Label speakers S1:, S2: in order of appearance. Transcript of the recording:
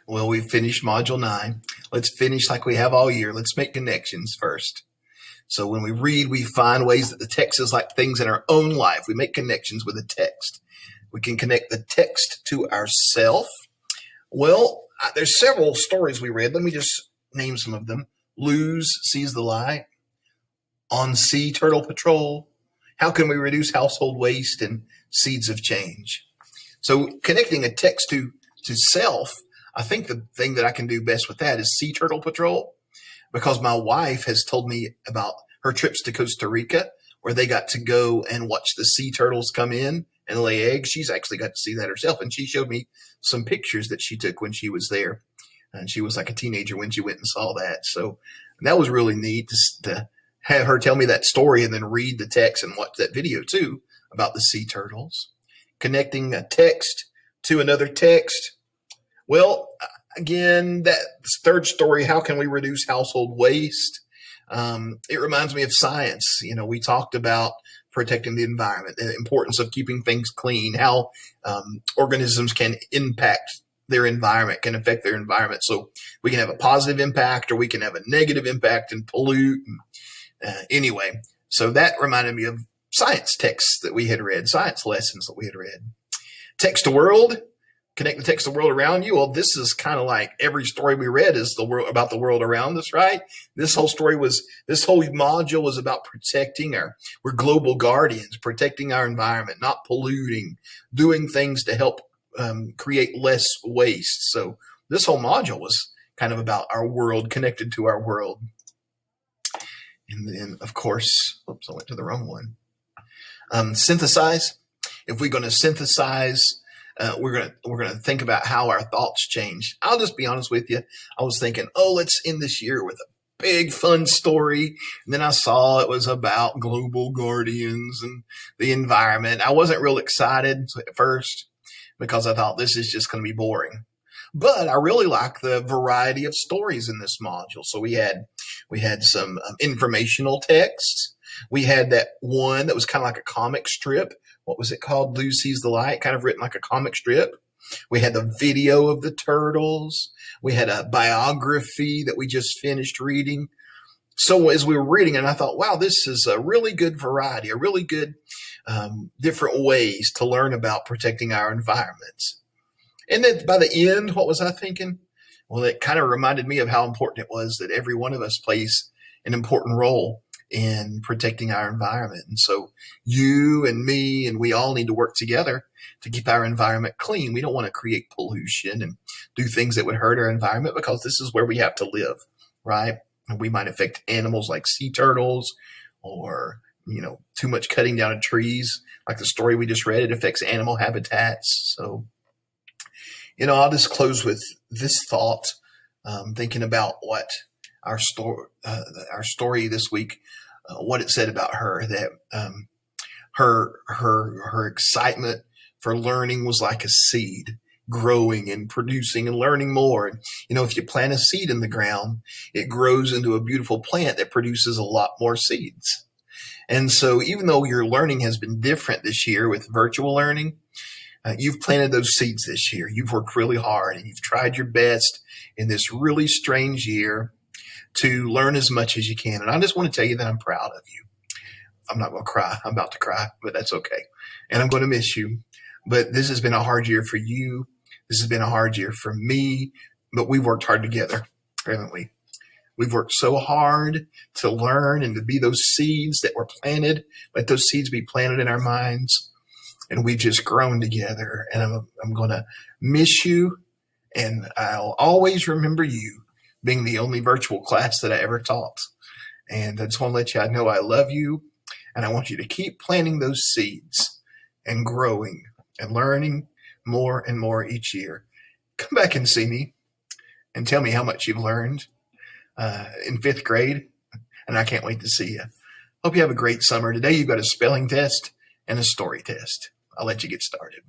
S1: Well, we finished module 9. Let's finish like we have all year. Let's make connections first. So when we read, we find ways that the text is like things in our own life. We make connections with the text. We can connect the text to ourself. Well, there's several stories we read. Let me just name some of them. Luz Sees the Light, On Sea Turtle Patrol, How Can We Reduce Household Waste, and Seeds of Change. So connecting a text to self, I think the thing that I can do best with that is Sea Turtle Patrol, because my wife has told me about her trips to Costa Rica where they got to go and watch the sea turtles come in and lay eggs. She's actually got to see that herself. And she showed me some pictures that she took when she was there. And she was like a teenager when she went and saw that. So that was really neat to have her tell me that story and then read the text and watch that video too about the sea turtles. Connecting a text to another text. Well, again, that third story, how can we reduce household waste? It reminds me of science. You know, we talked about protecting the environment, the importance of keeping things clean, how organisms can impact their environment, can affect their environment. So we can have a positive impact or we can have a negative impact and pollute. Anyway, so that reminded me of science texts that we had read, science lessons that we had read. Text to world. Connect the text to the world around you. Well, this is kind of like every story we read is the world about the world around us, right? This whole module was about protecting we're global guardians, protecting our environment, not polluting, doing things to help create less waste. So this whole module was kind of about our world, connected to our world. And then, of course, oops, I went to the wrong one. Synthesize. If we're going to synthesize, we're gonna think about how our thoughts change. I'll just be honest with you. I was thinking, oh, let's end this year with a big fun story. And then I saw it was about global guardians and the environment. I wasn't real excited at first because I thought this is just going to be boring. But I really like the variety of stories in this module. So we had some informational texts. We had that one that was kind of like a comic strip. What was it called? Luz Sees the Light, kind of written like a comic strip. We had the video of the turtles. We had a biography that we just finished reading. So as we were reading it, I thought, wow, this is a really good variety, a really good different ways to learn about protecting our environments. And then by the end, what was I thinking? Well, it kind of reminded me of how important it was that every one of us plays an important role in protecting our environment. And so you and me and we all need to work together to keep our environment clean. We don't want to create pollution and do things that would hurt our environment because this is where we have to live, right? And we might affect animals like sea turtles or, you know, too much cutting down of trees. Like the story we just read, it affects animal habitats. So, you know, I'll just close with this thought, thinking about what our story this week, what it said about her, that her excitement for learning was like a seed growing and producing and learning more. And, you know, if you plant a seed in the ground, it grows into a beautiful plant that produces a lot more seeds. And so even though your learning has been different this year with virtual learning, you've planted those seeds this year. You've worked really hard and you've tried your best in this really strange year to learn as much as you can. And I just want to tell you that I'm proud of you. I'm not going to cry. I'm about to cry, but that's okay. And I'm going to miss you. But this has been a hard year for you. This has been a hard year for me, but we've worked hard together, haven't we? We've worked so hard to learn and to be those seeds that were planted. Let those seeds be planted in our minds. And we've just grown together. And I'm going to miss you. And I'll always remember you being the only virtual class that I ever taught. And I just want to let you know I love you. And I want you to keep planting those seeds and growing and learning more and more each year. Come back and see me and tell me how much you've learned in 5th grade. And I can't wait to see you. Hope you have a great summer. Today you've got a spelling test and a story test. I'll let you get started.